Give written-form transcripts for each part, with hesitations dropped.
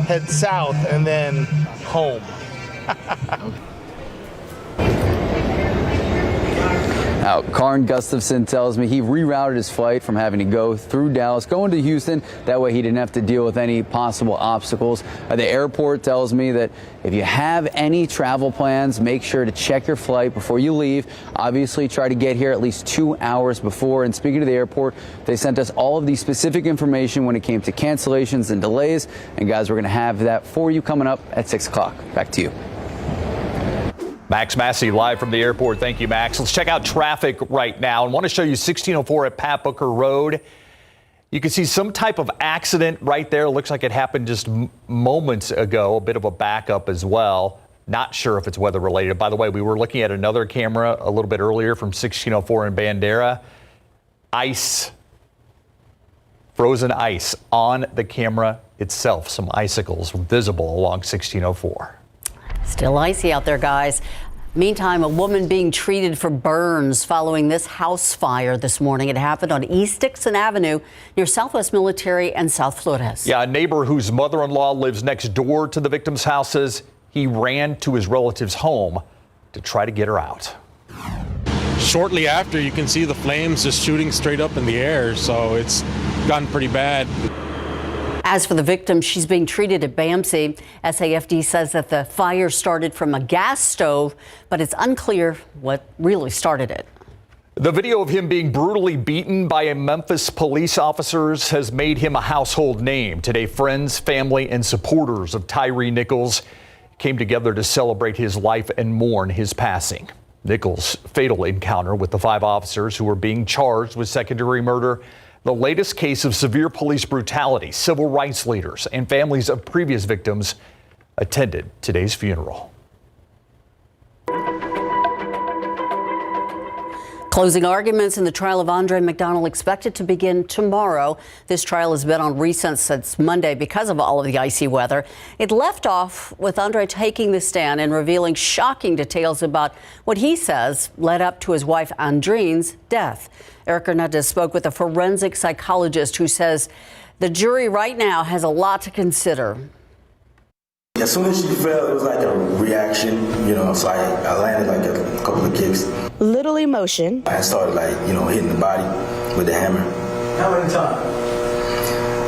head south, and then home. Now, Karn Gustafson tells me he rerouted his flight from having to go through Dallas, going to Houston. That way he didn't have to deal with any possible obstacles. The airport tells me that if you have any travel plans, make sure to check your flight before you leave. Obviously, try to get here at least 2 hours before. And speaking to the airport, they sent us all of the specific information when it came to cancellations and delays. And guys, we're going to have that for you coming up at 6 o'clock. Back to you. Max Massey live from the airport. Thank you, Max. Let's check out traffic right now and want to show you 1604 at Pat Booker Road. You can see some type of accident right there. Looks like it happened just moments ago. A bit of a backup as well. Not sure if it's weather related. By the way, we were looking at another camera a little bit earlier from 1604 in Bandera. Ice, frozen ice on the camera itself. Some icicles visible along 1604. Still icy out there, guys. Meantime, a woman being treated for burns following this house fire this morning. It happened on East Dixon Avenue near Southwest Military and South Flores. Yeah, a neighbor whose mother-in-law lives next door to the victim's house says he ran to his relative's home to try to get her out. Shortly after, you can see the flames just shooting straight up in the air, so it's gotten pretty bad. As for the victim, she's being treated at BAMC. SAFD says that the fire started from a gas stove, but it's unclear what really started it. The video of him being brutally beaten by a Memphis police officers has made him a household name. Today, friends, family, and supporters of Tyre Nichols came together to celebrate his life and mourn his passing. Nichols' fatal encounter with the 5 officers who were being charged with second-degree murder, the latest case of severe police brutality. Civil rights leaders and families of previous victims attended today's funeral. Closing arguments in the trial of Andre McDonald expected to begin tomorrow. This trial has been on recess since Monday because of all of the icy weather. It left off with Andre taking the stand and revealing shocking details about what he says led up to his wife Andrine's death. Eric Hernandez spoke with a forensic psychologist who says the jury right now has a lot to consider. As soon as she fell, it was like a reaction, so I landed like a couple of kicks. Little emotion. I started hitting the body with the hammer. How many times?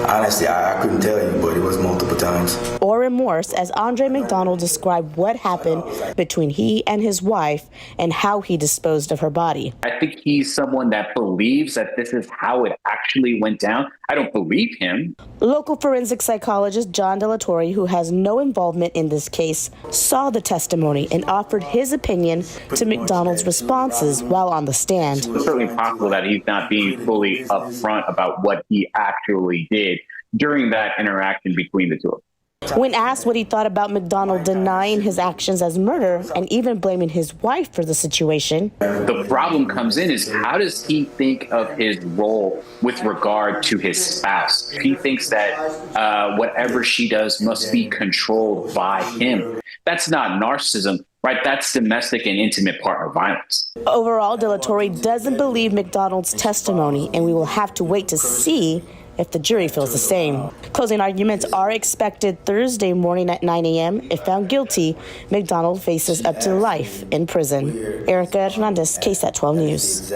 Honestly, I couldn't tell you, but it was multiple times. Or remorse, as Andre McDonald described what happened between he and his wife and how he disposed of her body. I think he's someone that believes that this is how it actually went down. I don't believe him. Local forensic psychologist John Delatorre, who has no involvement in this case, saw the testimony and offered his opinion to McDonald's responses while on the stand. It's certainly possible that he's not being fully upfront about what he actually did during that interaction between the two of them. When asked what he thought about McDonald denying his actions as murder and even blaming his wife for the situation. The problem comes in is how does he think of his role with regard to his spouse? He thinks that whatever she does must be controlled by him. That's not narcissism, right? That's domestic and intimate partner violence. Overall, Delatorre doesn't believe McDonald's testimony, and we will have to wait to see if the jury feels the same. Closing arguments are expected Thursday morning at 9 a.m. If found guilty, McDonald faces up to life in prison. Erica Hernandez, KSAT 12 News.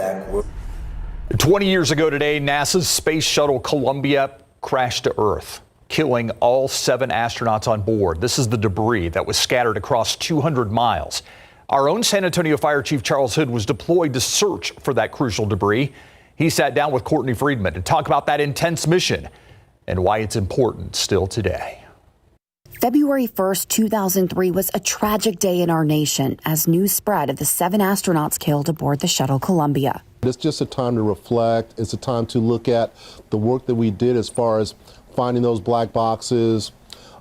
20 years ago today, NASA's Space Shuttle Columbia crashed to Earth, killing all 7 astronauts on board. This is the debris that was scattered across 200 miles. Our own San Antonio Fire Chief Charles Hood was deployed to search for that crucial debris. He sat down with Courtney Friedman to talk about that intense mission and why it's important still today. February 1st, 2003 was a tragic day in our nation as news spread of the 7 astronauts killed aboard the Shuttle Columbia. It's just a time to reflect. It's a time to look at the work that we did as far as finding those black boxes,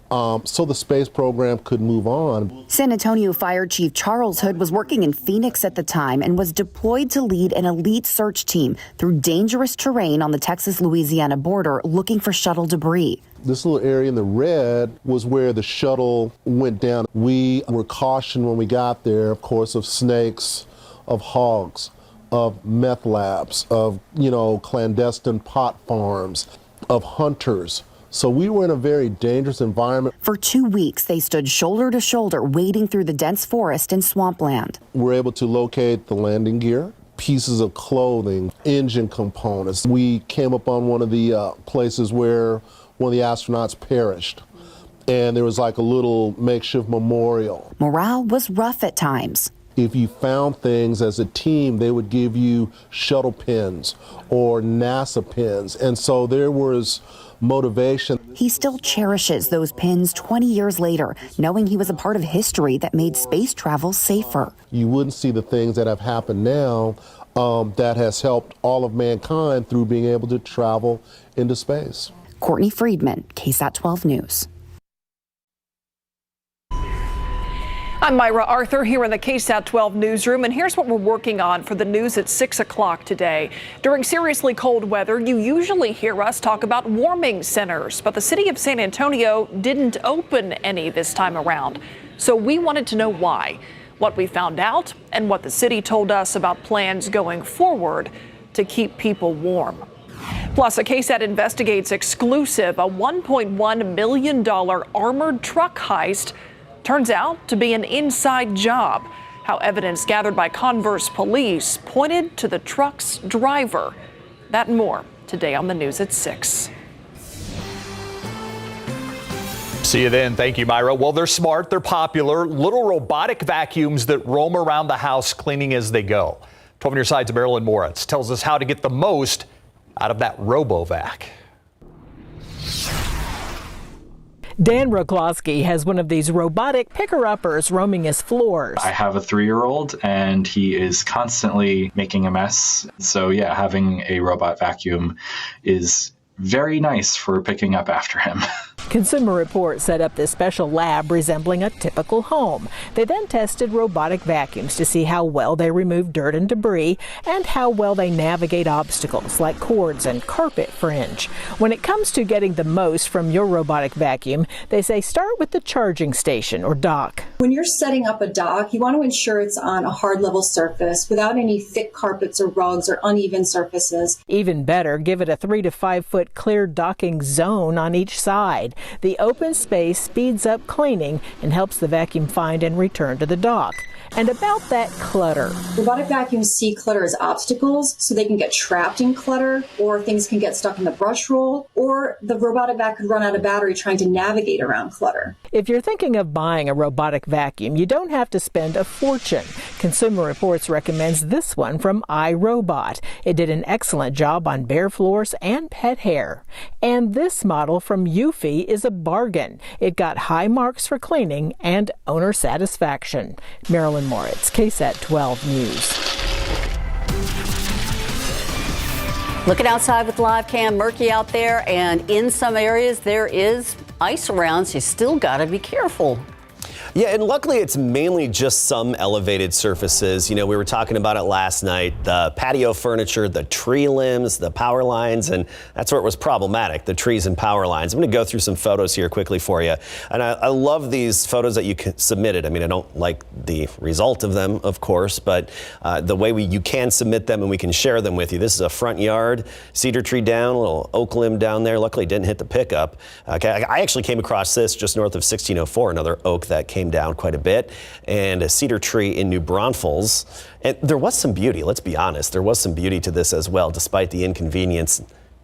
so the space program could move on. San Antonio Fire Chief Charles Hood was working in Phoenix at the time and was deployed to lead an elite search team through dangerous terrain on the Texas-Louisiana border looking for shuttle debris. This little area in the red was where the shuttle went down. We were cautioned when we got there, of course, of snakes, of hogs, of meth labs, of, clandestine pot farms, of hunters, So we were in a very dangerous environment. For 2 weeks, they stood shoulder to shoulder, wading through the dense forest and swampland. We were able to locate the landing gear, pieces of clothing, engine components. We came upon one of the places where one of the astronauts perished. And there was like a little makeshift memorial. Morale was rough at times. If you found things as a team, they would give you Shuttle pins or NASA pins. And so there was motivation. He still cherishes those pins 20 years later, knowing he was a part of history that made space travel safer. You wouldn't see the things that have happened now that has helped all of mankind through being able to travel into space. Courtney Friedman, KSAT 12 News. I'm Myra Arthur here in the KSAT 12 newsroom, and here's what we're working on for the news at 6 o'clock today. During seriously cold weather, you usually hear us talk about warming centers, but the city of San Antonio didn't open any this time around. So we wanted to know why, what we found out, and what the city told us about plans going forward to keep people warm. Plus, a KSAT investigates exclusive, a $1.1 million armored truck heist turns out to be an inside job. How evidence gathered by Converse police pointed to the truck's driver. That and more today on the news at 6. See you then. Thank you, Myra. Well, they're smart. They're popular. Little robotic vacuums that roam around the house cleaning as they go. 12 on your side's Marilyn Moritz tells us how to get the most out of that RoboVac. Dan Roklowski has one of these robotic picker-uppers roaming his floors. I have a 3-year-old and he is constantly making a mess. So yeah, having a robot vacuum is very nice for picking up after him. Consumer Reports set up this special lab resembling a typical home. They then tested robotic vacuums to see how well they remove dirt and debris and how well they navigate obstacles like cords and carpet fringe. When it comes to getting the most from your robotic vacuum, they say start with the charging station or dock. When you're setting up a dock, you want to ensure it's on a hard level surface without any thick carpets or rugs or uneven surfaces. Even better, give it a 3 to 5 foot clear docking zone on each side. The open space speeds up cleaning and helps the vacuum find and return to the dock. And about that clutter. Robotic vacuums see clutter as obstacles, so they can get trapped in clutter, or things can get stuck in the brush roll, or the robotic vac could run out of battery trying to navigate around clutter. If you're thinking of buying a robotic vacuum, you don't have to spend a fortune. Consumer Reports recommends this one from iRobot. It did an excellent job on bare floors and pet hair. And this model from Eufy is a bargain. It got high marks for cleaning and owner satisfaction. Marilyn Moritz, KSAT 12 News. Looking outside with live cam, murky out there, and in some areas there is ice around, so you still got to be careful. Yeah, and luckily it's mainly just some elevated surfaces. You know, we were talking about it last night, the patio furniture, the tree limbs, the power lines, and that's where it was problematic, the trees and power lines. I'm going to go through some photos here quickly for you. And I love these photos that you submitted. I mean, I don't like the result of them, of course, but the way you can submit them and we can share them with you. This is a front yard, cedar tree down, a little oak limb down there. Luckily it didn't hit the pickup. Okay, I actually came across this just north of 1604, another oak that came down quite a bit, and a cedar tree in New Braunfels. And there was some beauty, let's be honest. There was some beauty to this as well, despite the inconvenience.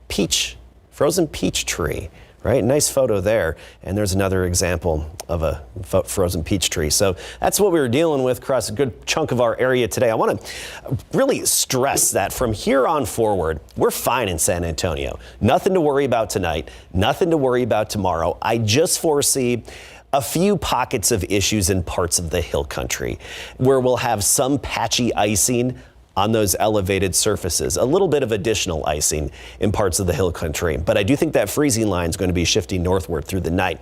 Peach, frozen peach tree, right? Nice photo there. And there's another example of a frozen peach tree. So that's what we were dealing with across a good chunk of our area today. I want to really stress that from here on forward, we're fine in San Antonio. Nothing to worry about tonight, nothing to worry about tomorrow. I just foresee a few pockets of issues in parts of the hill country where we'll have some patchy icing on those elevated surfaces, a little bit of additional icing in parts of the hill country. But I do think that freezing line is going to be shifting northward through the night.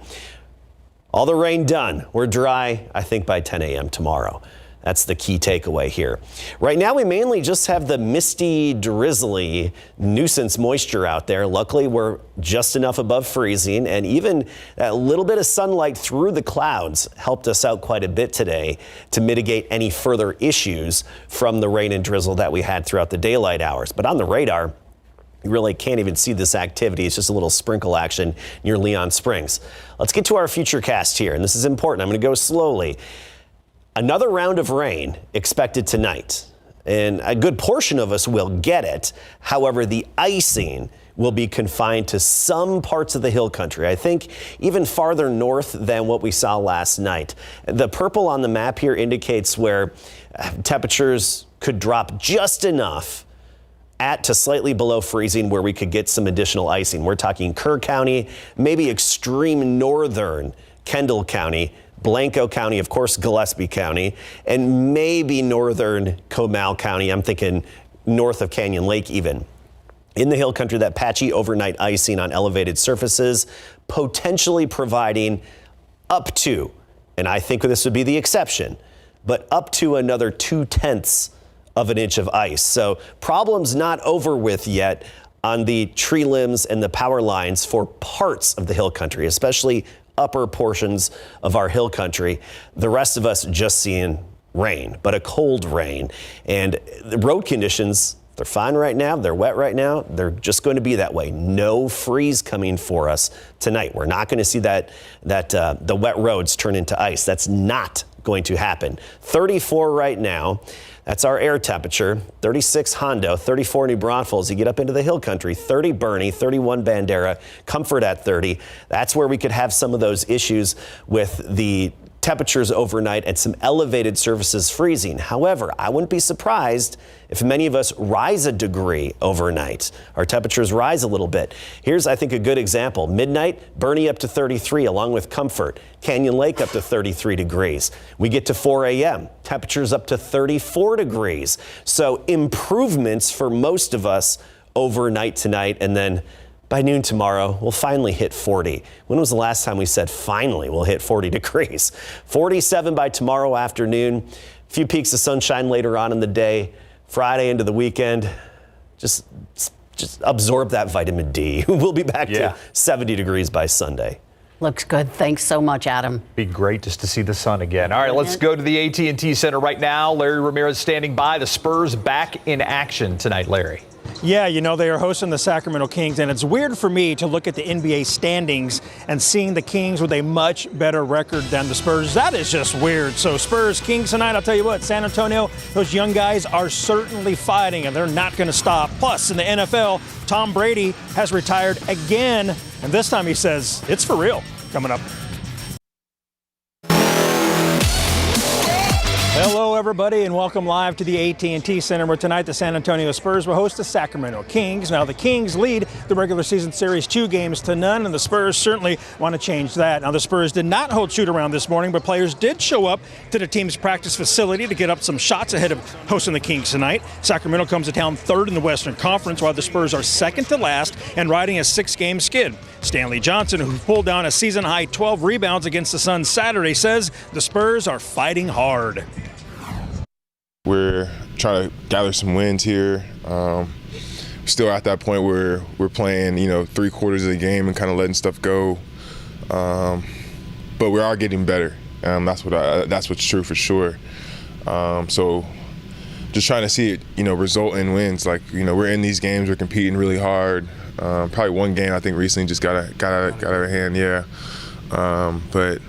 All the rain done. We're dry, I think, by 10 a.m. tomorrow. That's the key takeaway here. Right now, we mainly just have the misty, drizzly nuisance moisture out there. Luckily, we're just enough above freezing, and even a little bit of sunlight through the clouds helped us out quite a bit today to mitigate any further issues from the rain and drizzle that we had throughout the daylight hours. But on the radar, You really can't even see this activity. It's just a little sprinkle action near Leon Springs. Let's get to our futurecast here, and this is important. I'm going to go slowly. Another round of rain expected tonight, and a good portion of us will get it. However, the icing will be confined to some parts of the hill country. I think even farther north than what we saw last night. The purple on the map here indicates where temperatures could drop just enough at to slightly below freezing where we could get some additional icing. We're talking Kerr County, maybe extreme northern Kendall County, Blanco County, of course, Gillespie County, and maybe northern Comal County. I'm thinking north of Canyon Lake even. In the hill country, that patchy overnight icing on elevated surfaces, potentially providing up to, and I think this would be the exception, but up to another 0.2 of an inch of ice. So problems not over with yet on the tree limbs and the power lines for parts of the hill country, especially upper portions of our hill country. The rest of us just seeing rain, but a cold rain. And the road conditions, they're fine right now. They're wet right now. They're just going to be that way. No freeze coming for us tonight. We're not going to see that the wet roads turn into ice. That's not going to happen. 34 right now. That's our air temperature. 36 Hondo, 34 New Braunfels. You get up into the hill country, 30 Bernie, 31 Bandera, Comfort at 30. That's where we could have some of those issues with the temperatures overnight and some elevated surfaces freezing. However, I wouldn't be surprised if many of us rise a degree overnight. Our temperatures rise a little bit. Here's, I think, a good example. Midnight, Bernie up to 33 along with Comfort. Canyon Lake up to 33 degrees. We get to 4 a.m. Temperatures up to 34 degrees. So improvements for most of us overnight tonight, and then by noon tomorrow, we'll finally hit 40. When was the last time we said finally we'll hit 40 degrees? 47 by tomorrow afternoon. A few peaks of sunshine later on in the day. Friday into the weekend. Just absorb that vitamin D. We'll be back to 70 degrees by Sunday. Looks good. Thanks so much, Adam. Be great just to see the sun again. All right, let's go to the AT&T Center right now. Larry Ramirez standing by. The Spurs back in action tonight, Larry. Yeah, you know, they are hosting the Sacramento Kings, and it's weird for me to look at the NBA standings and seeing the Kings with a much better record than the Spurs. That is just weird. So Spurs, Kings tonight, I'll tell you what, San Antonio, those young guys are certainly fighting, and they're not going to stop. Plus, in the NFL, Tom Brady has retired again, and this time he says it's for real. Coming up. Hello, everybody, and welcome live to the AT&T Center, where tonight the San Antonio Spurs will host the Sacramento Kings. Now, the Kings lead the regular season series 2-0, and the Spurs certainly want to change that. Now, the Spurs did not hold shoot-around this morning, but players did show up to the team's practice facility to get up some shots ahead of hosting the Kings tonight. Sacramento comes to town third in the Western Conference, while the Spurs are second to last and riding a 6-game skid. Stanley Johnson, who pulled down a season-high 12 rebounds against the Suns Saturday, says the Spurs are fighting hard. We're trying to gather some wins here. Still at that point where we're playing, 3/4 of the game and kind of letting stuff go. But we are getting better. That's what's true for sure. So just trying to see it, result in wins. Like, we're in these games, we're competing really hard. Probably one game I think recently just got out of hand, but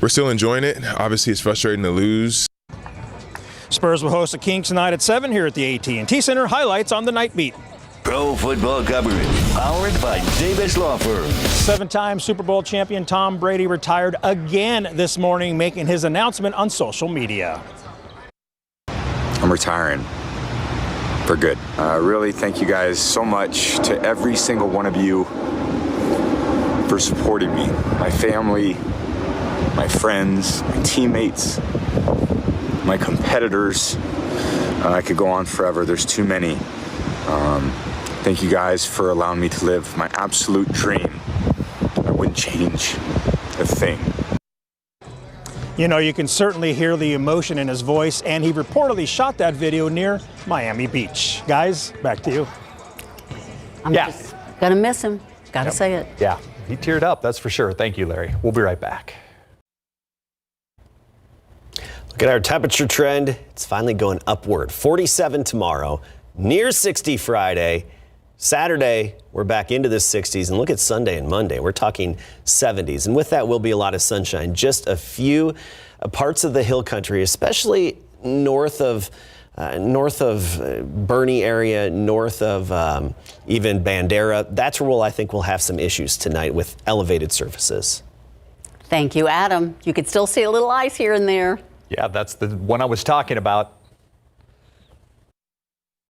we're still enjoying it. Obviously, it's frustrating to lose. Spurs will host the Kings tonight at 7 here at the AT&T Center. Highlights on the night beat. Pro football coverage, powered by Davis Law Firm. 7-time Super Bowl champion Tom Brady retired again this morning, making his announcement on social media. I'm retiring for good. Really, thank you guys so much, to every single one of you, for supporting me, my family, my friends, my teammates, my competitors. I could go on forever. There's too many. Thank you guys for allowing me to live my absolute dream. I wouldn't change a thing. You can certainly hear the emotion in his voice, and he reportedly shot that video near Miami Beach. Guys, back to you. I'm just gonna miss him. Gotta say it. Yeah, he teared up, that's for sure. Thank you, Larry. We'll be right back. Look at our temperature trend. It's finally going upward. 47 tomorrow, near 60 Friday, Saturday, we're back into the 60s, and look at Sunday and Monday. We're talking 70s, and with that will be a lot of sunshine. Just a few parts of the hill country, especially north of Bernie area, north of even Bandera. That's where I think we'll have some issues tonight with elevated surfaces. Thank you, Adam. You could still see a little ice here and there. Yeah, that's the one I was talking about.